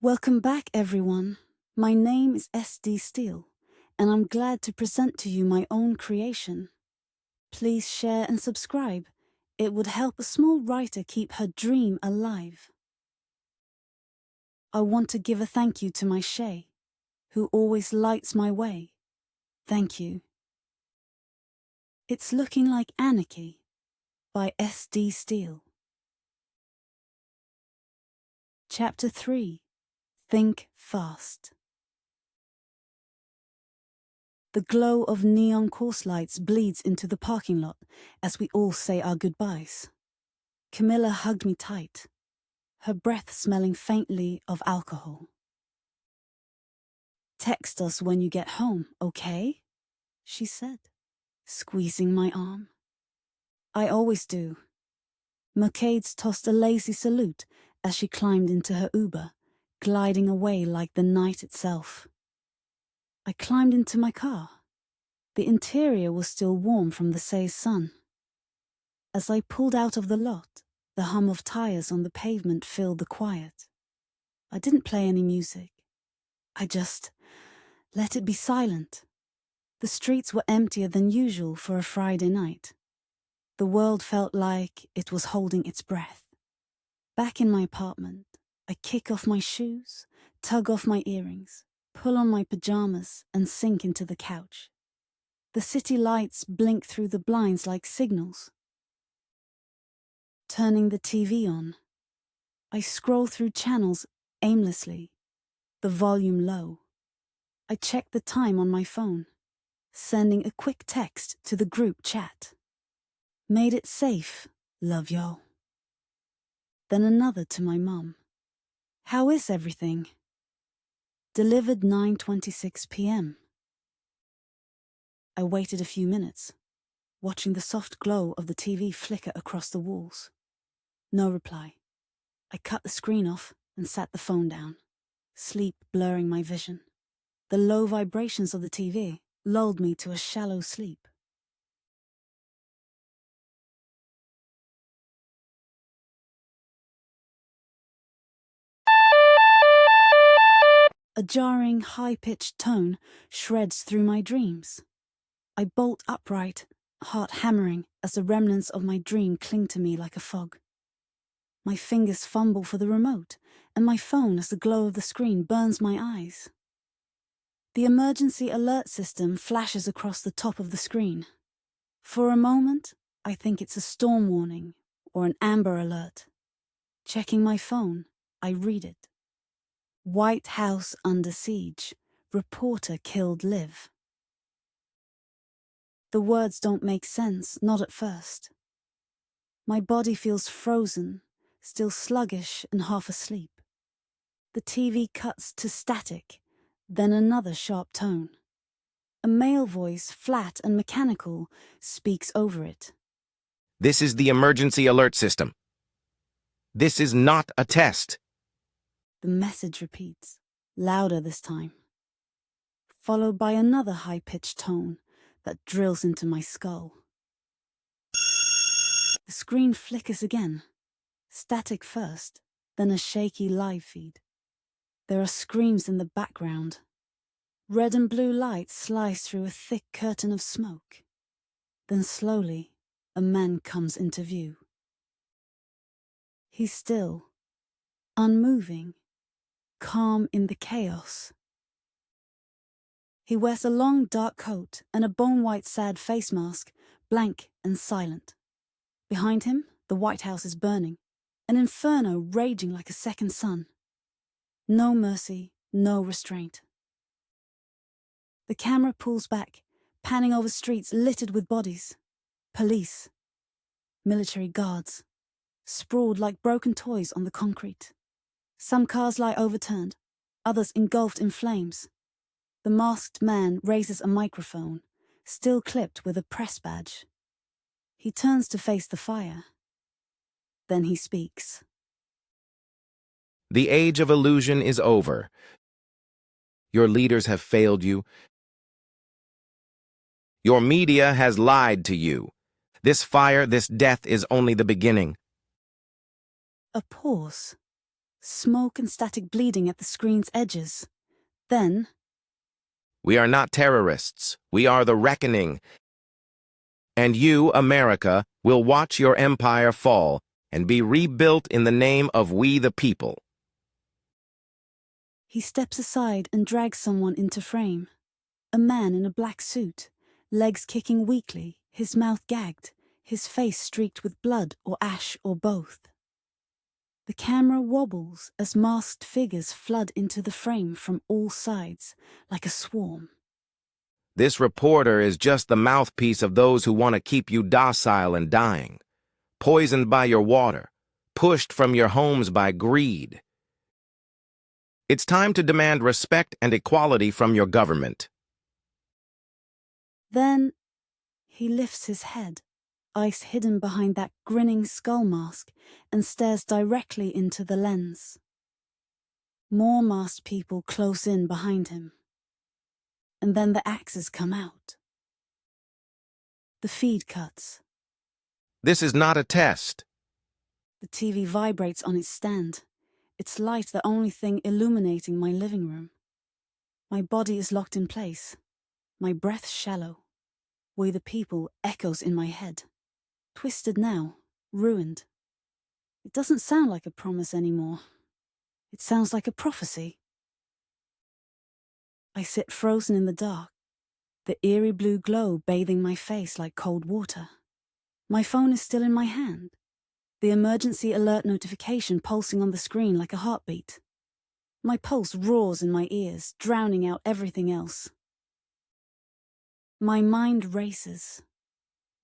Welcome back, everyone. My name is S.D Steele, and I'm glad to present to you my own creation. Please share and subscribe. It would help a small writer keep her dream alive. I want to give a thank you to my Shay, who always lights my way. Thank you. It's looking like Anarchy by S.D Steele. Chapter 3. Think Fast. The glow of neon course lights bleeds into the parking lot as we all say our goodbyes. Camilla hugged me tight, her breath smelling faintly of alcohol. "Text us when you get home, okay?" she said, squeezing my arm. "I always do." Mercades tossed a lazy salute as she climbed into her Uber, gliding away like the night itself. I climbed into my car. The interior was still warm from the Say's sun. As I pulled out of the lot, the hum of tires on the pavement filled the quiet. I didn't play any music. I just let it be silent. The streets were emptier than usual for a Friday night. The world felt like it was holding its breath. Back in my apartment, I kick off my shoes, tug off my earrings, pull on my pajamas, and sink into the couch. The city lights blink through the blinds like signals. Turning the TV on, I scroll through channels aimlessly, the volume low. I check the time on my phone, sending a quick text to the group chat. "Made it safe, love y'all." Then another to my mum. "How is everything?" Delivered 9:26 p.m. I waited a few minutes, watching the soft glow of the TV flicker across the walls. No reply. I cut the screen off and sat the phone down, sleep blurring my vision. The low vibrations of the TV lulled me to a shallow sleep. A jarring, high-pitched tone shreds through my dreams. I bolt upright, heart hammering, as the remnants of my dream cling to me like a fog. My fingers fumble for the remote, and my phone as the glow of the screen burns my eyes. The emergency alert system flashes across the top of the screen. For a moment, I think it's a storm warning or an amber alert. Checking my phone, I read it. "White House under siege. Reporter killed live." The words don't make sense, not at first. My body feels frozen, still sluggish and half asleep. The TV cuts to static, then another sharp tone. A male voice, flat and mechanical, speaks over it. "This is the emergency alert system. This is not a test." The message repeats, louder this time, followed by another high-pitched tone that drills into my skull. The screen flickers again, static first, then a shaky live feed. There are screams in the background. Red and blue lights slice through a thick curtain of smoke. Then slowly, a man comes into view. He's still, unmoving, calm in the chaos. He wears a long dark coat and a bone-white sad face mask, blank and silent. Behind him, the White House is burning, an inferno raging like a second sun. No mercy, no restraint. The camera pulls back, panning over streets littered with bodies. Police, military guards, sprawled like broken toys on the concrete. Some cars lie overturned, others engulfed in flames. The masked man raises a microphone, still clipped with a press badge. He turns to face the fire. Then he speaks. "The age of illusion is over. Your leaders have failed you. Your media has lied to you. This fire, this death is only the beginning." A pause. smoke and static bleeding at the screen's edges. Then, We are not terrorists. We are the reckoning. And you, America, will watch your empire fall and be rebuilt in the name of we the people. he steps aside and drags someone into frame. A man in a black suit, legs kicking weakly, his mouth gagged, his face streaked with blood or ash or both. The camera wobbles as masked figures flood into the frame from all sides, like a swarm. This reporter is just the mouthpiece of those who want to keep you docile and dying, poisoned by your water, pushed from your homes by greed. It's time to demand respect and equality from your government. Then he lifts his head, ice hidden behind that grinning skull mask, and stares directly into the lens. More masked people close in behind him. And then the axes come out. The feed cuts. This is not a test. The TV vibrates on its stand, its light the only thing illuminating my living room. My body is locked in place, my breath shallow. We the people echoes in my head. Twisted now, ruined. It doesn't sound like a promise anymore. It sounds like a prophecy. I sit frozen in the dark, the eerie blue glow bathing my face like cold water. My phone is still in my hand, the emergency alert notification pulsing on the screen like a heartbeat. My pulse roars in my ears, drowning out everything else. My mind races.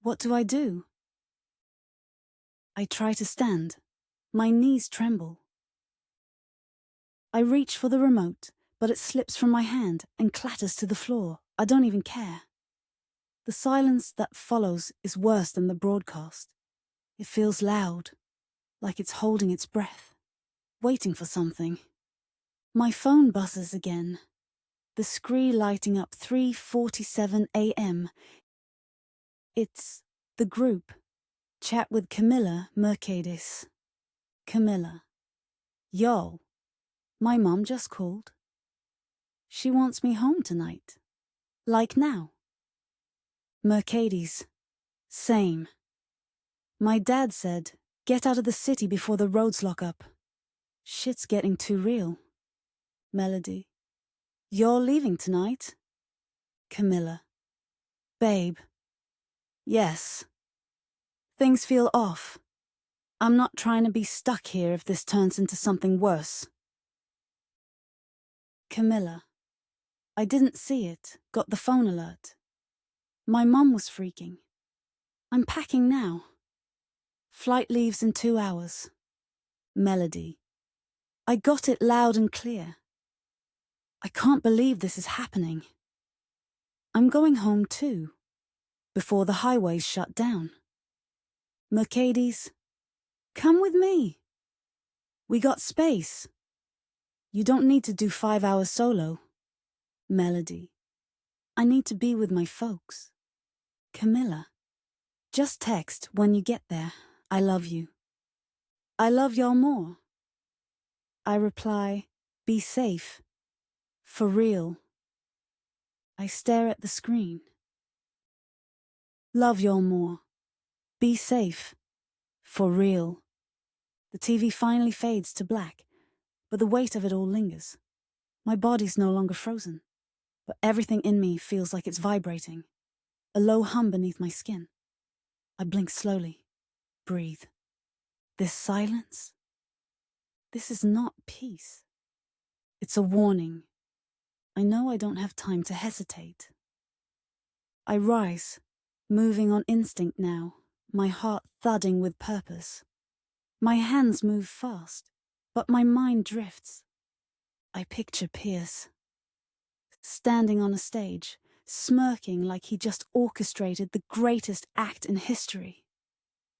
What do? I try to stand. My knees tremble. I reach for the remote, but it slips from my hand and clatters to the floor. I don't even care. The silence that follows is worse than the broadcast. It feels loud, like it's holding its breath, waiting for something. My phone buzzes again, the screen lighting up 3:47 a.m. It's the group. Chat with Camilla Mercedes. Camilla. Yo, my mom just called. She wants me home tonight. Like now. Mercedes. Same. My dad said, get out of the city before the roads lock up. Shit's getting too real. Melody. You're leaving tonight? Camilla. Babe. Yes. Things feel off. I'm not trying to be stuck here if this turns into something worse. Camilla. I didn't see it, got the phone alert. My mum was freaking. I'm packing now. Flight leaves in 2 hours. Melody. I got it loud and clear. I can't believe this is happening. I'm going home too, before the highways shut down. Mercedes, come with me. We got space. You don't need to do 5 hours solo. Melody, I need to be with my folks. Camilla, just text when you get there. I love you. I love y'all more. I reply, be safe. For real. I stare at the screen. Love y'all more. Be safe. For real. The TV finally fades to black, but the weight of it all lingers. My body's no longer frozen, but everything in me feels like it's vibrating. A low hum beneath my skin. I blink slowly. Breathe. This silence? This is not peace. It's a warning. I know I don't have time to hesitate. I rise, moving on instinct now, my heart thudding with purpose. My hands move fast, but my mind drifts. I picture Pierce, standing on a stage, smirking like he just orchestrated the greatest act in history.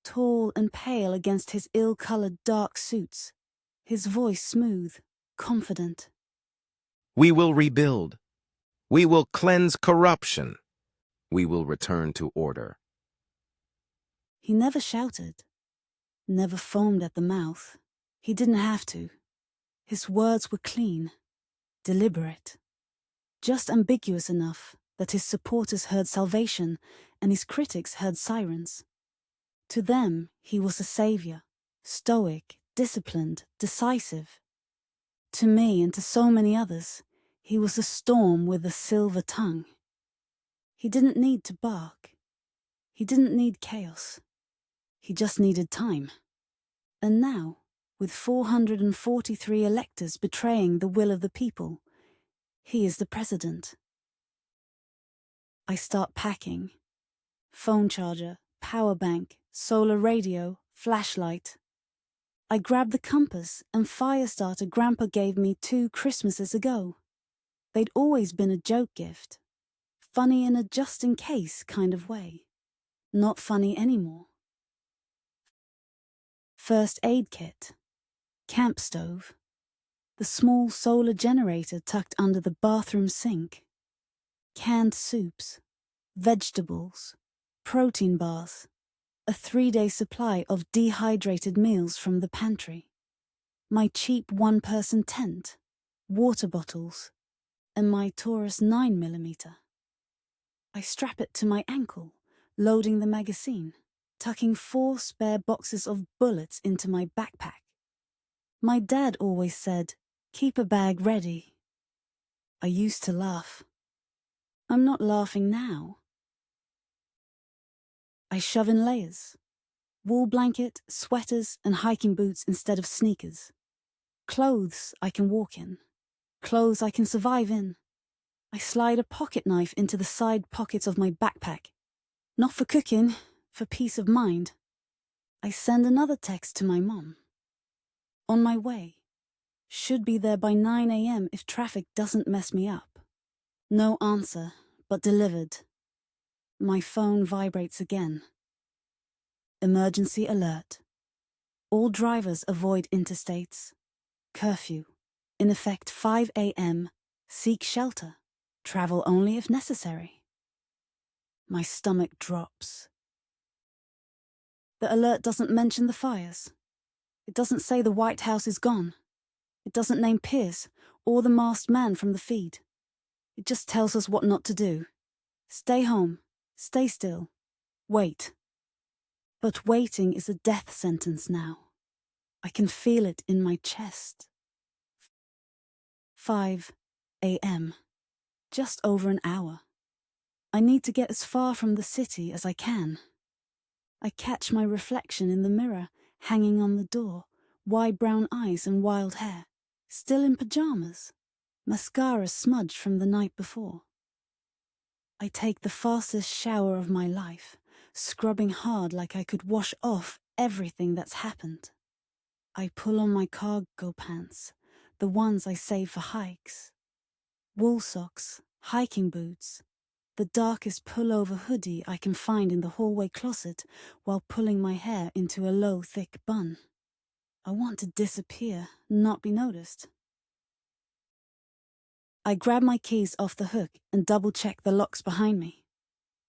Tall and pale against his ill-colored dark suits, his voice smooth, confident. We will rebuild. We will cleanse corruption. We will return to order. He never shouted, never foamed at the mouth. He didn't have to. His words were clean, deliberate, just ambiguous enough that his supporters heard salvation and his critics heard sirens. To them, he was a savior, stoic, disciplined, decisive. To me and to so many others, he was a storm with a silver tongue. He didn't need to bark. He didn't need chaos. He just needed time. And now, with 443 electors betraying the will of the people, he is the president. I start packing. Phone charger, power bank, solar radio, flashlight. I grab the compass and fire starter Grandpa gave me 2 Christmases ago. They'd always been a joke gift. Funny in a just-in-case kind of way. Not funny anymore. First aid kit. Camp stove. The small solar generator tucked under the bathroom sink. Canned soups. Vegetables. Protein bars. A 3-day supply of dehydrated meals from the pantry. My cheap one-person tent. Water bottles. And my Taurus 9mm. I strap it to my ankle, loading the magazine, tucking 4 spare boxes of bullets into my backpack. My dad always said, "Keep a bag ready." I used to laugh. I'm not laughing now. I shove in layers. Wool blanket, sweaters, and hiking boots instead of sneakers. Clothes I can walk in. Clothes I can survive in. I slide a pocket knife into the side pockets of my backpack. Not for cooking, for peace of mind. I send another text to my mom. On my way. Should be there by 9 a.m. if traffic doesn't mess me up. No answer, but delivered. My phone vibrates again. Emergency alert. All drivers avoid interstates. Curfew. In effect 5 a.m. Seek shelter. Travel only if necessary. My stomach drops. The alert doesn't mention the fires. It doesn't say the White House is gone. It doesn't name Pierce or the masked man from the feed. It just tells us what not to do. Stay home. Stay still. Wait. But waiting is a death sentence now. I can feel it in my chest. 5 a.m. Just over an hour. I need to get as far from the city as I can. I catch my reflection in the mirror, hanging on the door, wide brown eyes and wild hair, still in pajamas, mascara smudged from the night before. I take the fastest shower of my life, scrubbing hard like I could wash off everything that's happened. I pull on my cargo pants, the ones I save for hikes. Wool socks, hiking boots, the darkest pullover hoodie I can find in the hallway closet while pulling my hair into a low, thick bun. I want to disappear, not be noticed. I grab my keys off the hook and double-check the locks behind me.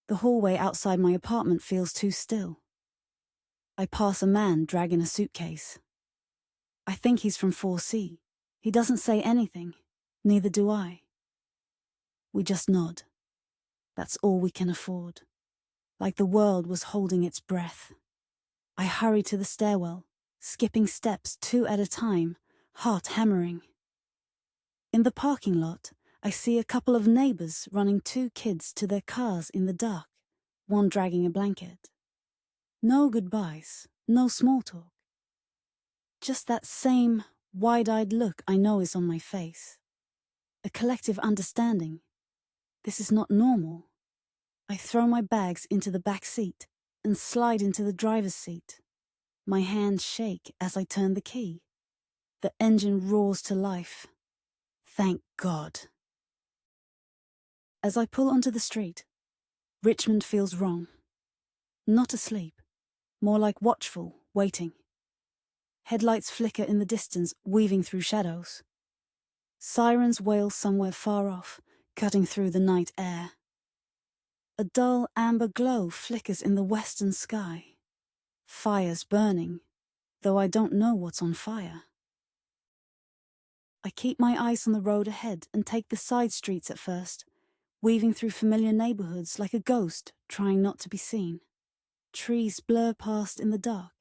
The hallway outside my apartment feels too still. I pass a man dragging a suitcase. I think he's from 4C. He doesn't say anything, neither do I. We just nod. That's all we can afford. Like the world was holding its breath. I hurry to the stairwell, skipping steps 2 at a time, heart hammering. In the parking lot, I see a couple of neighbors running 2 kids to their cars in the dark, one dragging a blanket. No goodbyes, no small talk. Just that same wide-eyed look I know is on my face. A collective understanding. This is not normal. I throw my bags into the back seat and slide into the driver's seat. My hands shake as I turn the key. The engine roars to life. Thank God. As I pull onto the street, Richmond feels wrong. Not asleep, more like watchful, waiting. Headlights flicker in the distance, weaving through shadows. Sirens wail somewhere far off, cutting through the night air. A dull amber glow flickers in the western sky. Fire's burning, though I don't know what's on fire. I keep my eyes on the road ahead and take the side streets at first, weaving through familiar neighborhoods like a ghost, trying not to be seen. Trees blur past in the dark,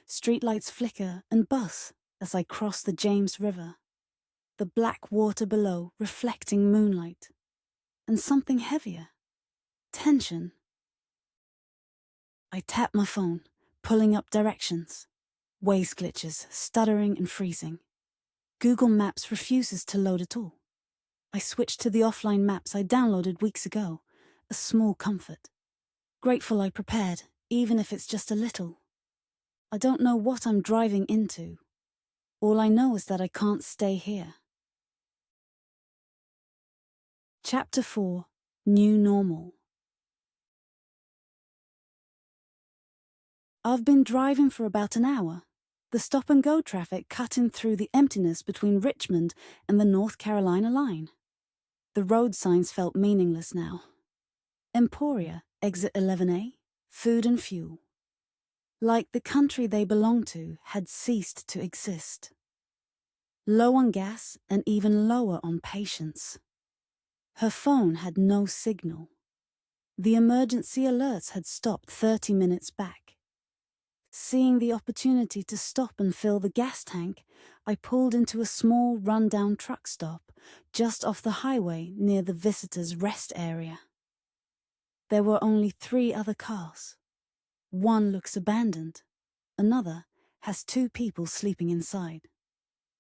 streetlights flicker and buzz as I cross the James River. The black water below reflecting moonlight. And something heavier. Tension. I tap my phone, pulling up directions. Waze glitches, stuttering and freezing. Google Maps refuses to load at all. I switch to the offline maps I downloaded weeks ago, a small comfort. Grateful I prepared, even if it's just a little. I don't know what I'm driving into. All I know is that I can't stay here. Chapter 4: New Normal. I've been driving for about an hour, the stop-and-go traffic cutting through the emptiness between Richmond and the North Carolina line. The road signs felt meaningless now. Emporia, exit 11A, food and fuel. Like the country they belonged to had ceased to exist. Low on gas and even lower on patience. Her phone had no signal. The emergency alerts had stopped 30 minutes back. Seeing the opportunity to stop and fill the gas tank, I pulled into a small run-down truck stop just off the highway near the visitors' rest area. There were only 3 other cars. One looks abandoned. Another has 2 people sleeping inside.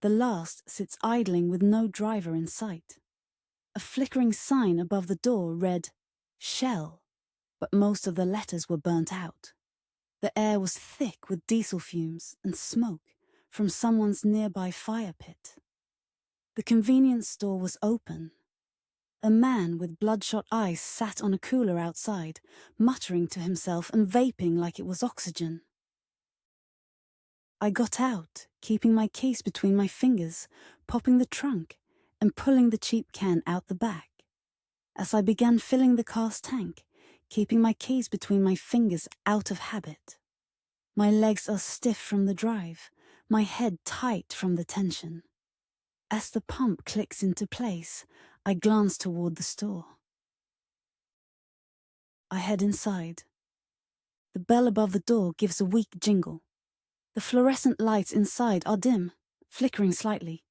The last sits idling with no driver in sight. A flickering sign above the door read, "Shell," but most of the letters were burnt out. The air was thick with diesel fumes and smoke from someone's nearby fire pit. The convenience store was open. A man with bloodshot eyes sat on a cooler outside, muttering to himself and vaping like it was oxygen. I got out, keeping my keys between my fingers, popping the trunk, and pulling the cheap can out the back. As I began filling the car's tank, keeping my keys between my fingers out of habit. My legs are stiff from the drive, my head tight from the tension. As the pump clicks into place, I glance toward the store. I head inside. The bell above the door gives a weak jingle. The fluorescent lights inside are dim, flickering slightly.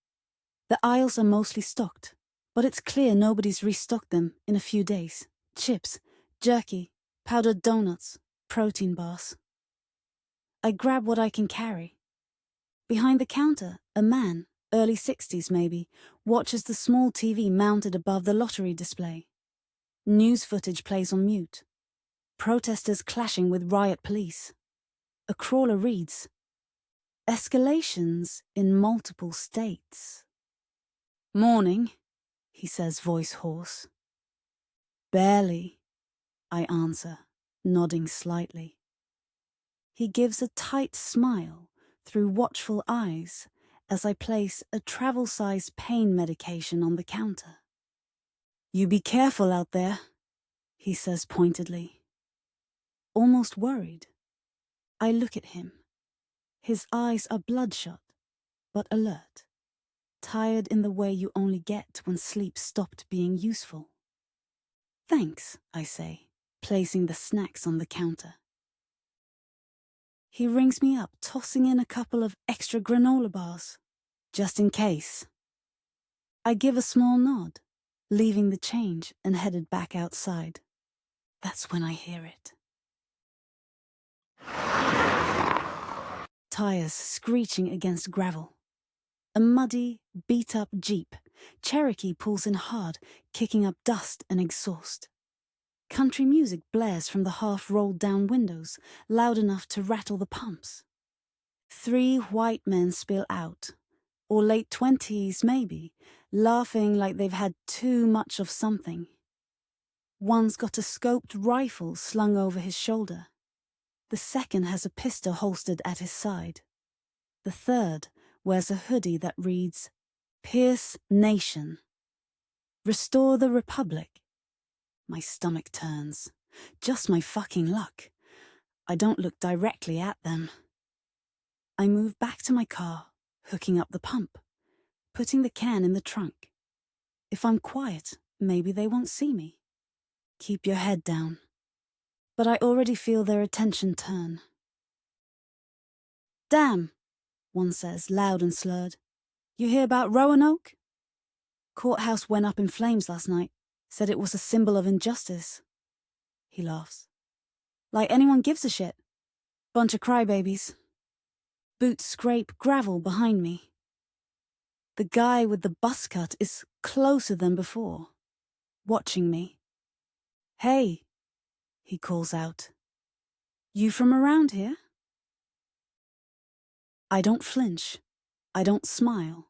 The aisles are mostly stocked, but it's clear nobody's restocked them in a few days. Chips, jerky, powdered donuts, protein bars. I grab what I can carry. Behind the counter, a man, early 60s maybe, watches the small TV mounted above the lottery display. News footage plays on mute. Protesters clashing with riot police. A crawler reads, "Escalations in multiple states." "Morning," he says, voice hoarse. "Barely," I answer, nodding slightly. He gives a tight smile through watchful eyes as I place a travel-size pain medication on the counter. "You be careful out there," he says pointedly. Almost worried. I look at him. His eyes are bloodshot, but alert. Tired in the way you only get when sleep stopped being useful. "Thanks," I say, placing the snacks on the counter. He rings me up, tossing in a couple of extra granola bars, just in case. I give a small nod, leaving the change and headed back outside. That's when I hear it. Tires screeching against gravel. A muddy, beat-up Jeep. Cherokee pulls in hard, kicking up dust and exhaust. Country music blares from the half-rolled-down windows, loud enough to rattle the pumps. 3 white men spill out, or late 20s maybe, laughing like they've had too much of something. One's got a scoped rifle slung over his shoulder. The second has a pistol holstered at his side. The third wears a hoodie that reads, "Pierce Nation. Restore the Republic." My stomach turns. Just my fucking luck. I don't look directly at them. I move back to my car, hooking up the pump. putting the can in the trunk. If I'm quiet, maybe they won't see me. Keep your head down. But I already feel their attention turn. Damn, one says, loud and slurred. You hear about Roanoke? Courthouse went up in flames last night, said it was a symbol of injustice. He laughs. Like anyone gives a shit. Bunch of crybabies. Boots scrape gravel behind me. The guy with the buzz cut is closer than before, watching me. Hey, he calls out. You from around here? I don't flinch. I don't smile.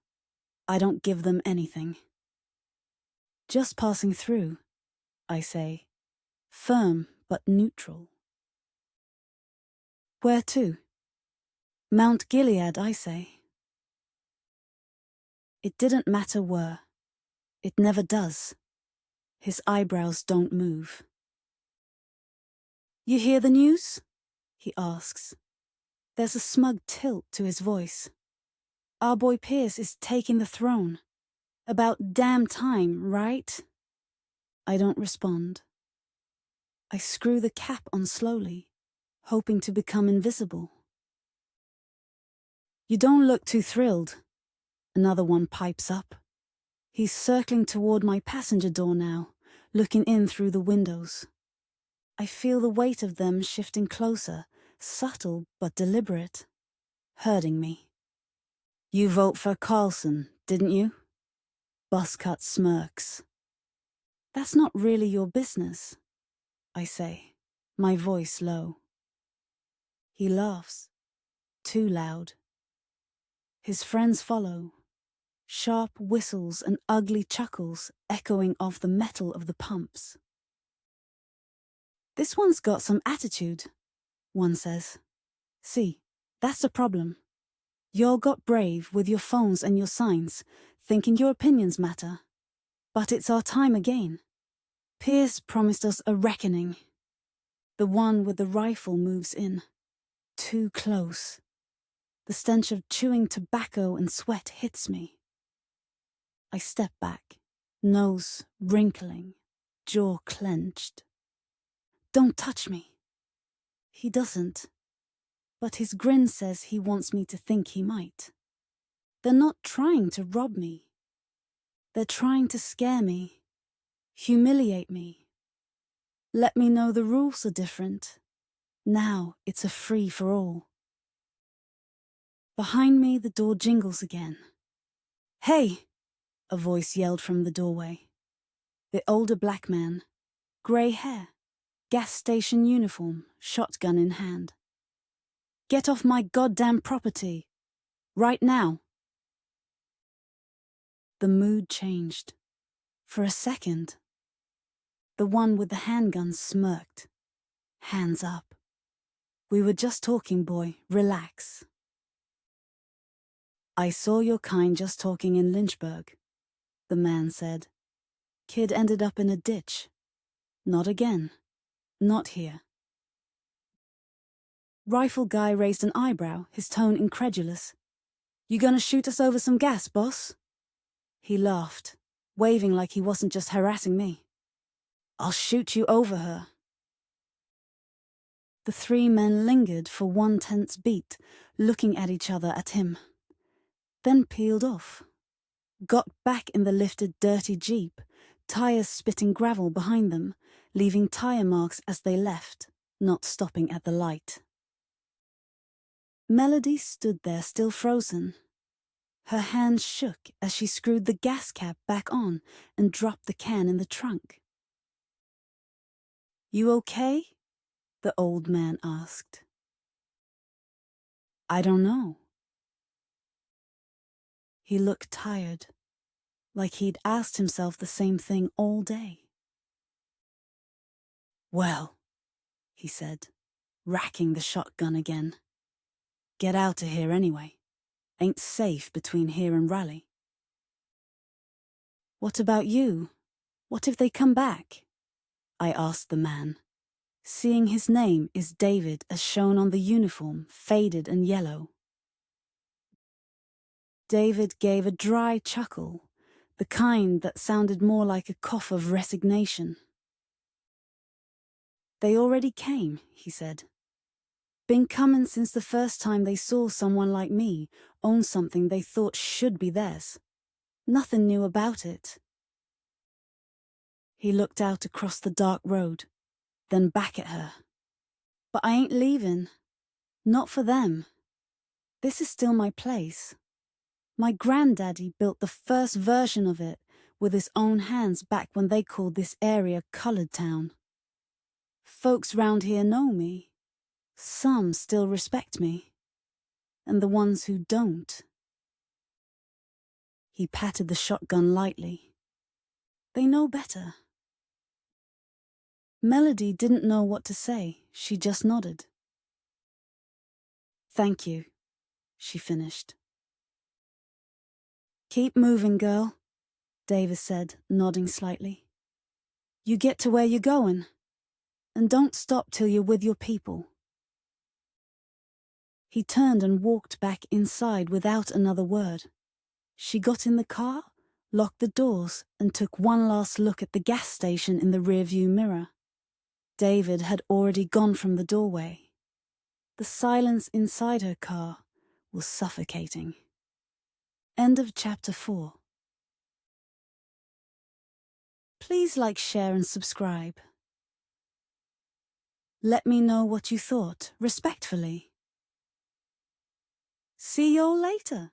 I don't give them anything. Just passing through, I say, firm but neutral. Where to? Mount Gilead, I say. It didn't matter where. It never does. His eyebrows don't move. You hear the news? He asks. There's a smug tilt to his voice. Our boy Pierce is taking the throne. About damn time, right? I don't respond. I screw the cap on slowly, hoping to become invisible. You don't look too thrilled. Another one pipes up. He's circling toward my passenger door now, looking in through the windows. I feel the weight of them shifting closer, subtle but deliberate, hurting me. You vote for Carlson, didn't you? Buzzcut smirks. That's not really your business, I say, my voice low. He laughs, too loud. His friends follow, sharp whistles and ugly chuckles echoing off the metal of the pumps. This one's got some attitude, one says. See, that's the problem. Y'all got brave with your phones and your signs, thinking your opinions matter. But it's our time again. Pierce promised us a reckoning. The one with the rifle moves in. Too close. The stench of chewing tobacco and sweat hits me. I step back, nose wrinkling, jaw clenched. Don't touch me. He doesn't. But his grin says he wants me to think he might. They're not trying to rob me. They're trying to scare me, humiliate me. Let me know the rules are different. Now it's a free-for-all. Behind me, the door jingles again. Hey! A voice yelled from the doorway. The older black man, grey hair, gas station uniform, shotgun in hand. Get off my goddamn property. Right now. The mood changed. For a second. The one with the handgun smirked. Hands up. We were just talking, boy. Relax. I saw your kind just talking in Lynchburg, the man said. Kid ended up in a ditch. Not again. Not here. Rifle guy raised an eyebrow, his tone incredulous. You gonna shoot us over some gas, boss? He laughed, waving like he wasn't just harassing me. I'll shoot you over her. The three men lingered for one tense beat, looking at each other at him. Then peeled off. Got back in the lifted dirty jeep, tires spitting gravel behind them, leaving tire marks as they left, not stopping at the light. Melody stood there still frozen. Her hands shook as she screwed the gas cap back on and dropped the can in the trunk. You okay? The old man asked. I don't know. He looked tired, like he'd asked himself the same thing all day. Well, he said, racking the shotgun again. Get out of here anyway. Ain't safe between here and Raleigh. What about you? What if they come back? I asked the man, seeing his name is David as shown on the uniform, faded and yellow. David gave a dry chuckle, the kind that sounded more like a cough of resignation. They already came, he said. Been coming since the first time they saw someone like me own something they thought should be theirs. Nothing new about it. He looked out across the dark road, then back at her. But I ain't leaving. Not for them. This is still my place. My granddaddy built the first version of it with his own hands back when they called this area Coloured Town. Folks round here know me. Some still respect me. And the ones who don't. He patted the shotgun lightly. They know better. Melody didn't know what to say. She just nodded. Thank you, she finished. Keep moving, girl, Davis said, nodding slightly. You get to where you're going, and don't stop till you're with your people. He turned and walked back inside without another word. She got in the car, locked the doors, and took one last look at the gas station in the rearview mirror. David had already gone from the doorway. The silence inside her car was suffocating. End of chapter 4. Please like, share and subscribe. Let me know what you thought, respectfully. See you all later.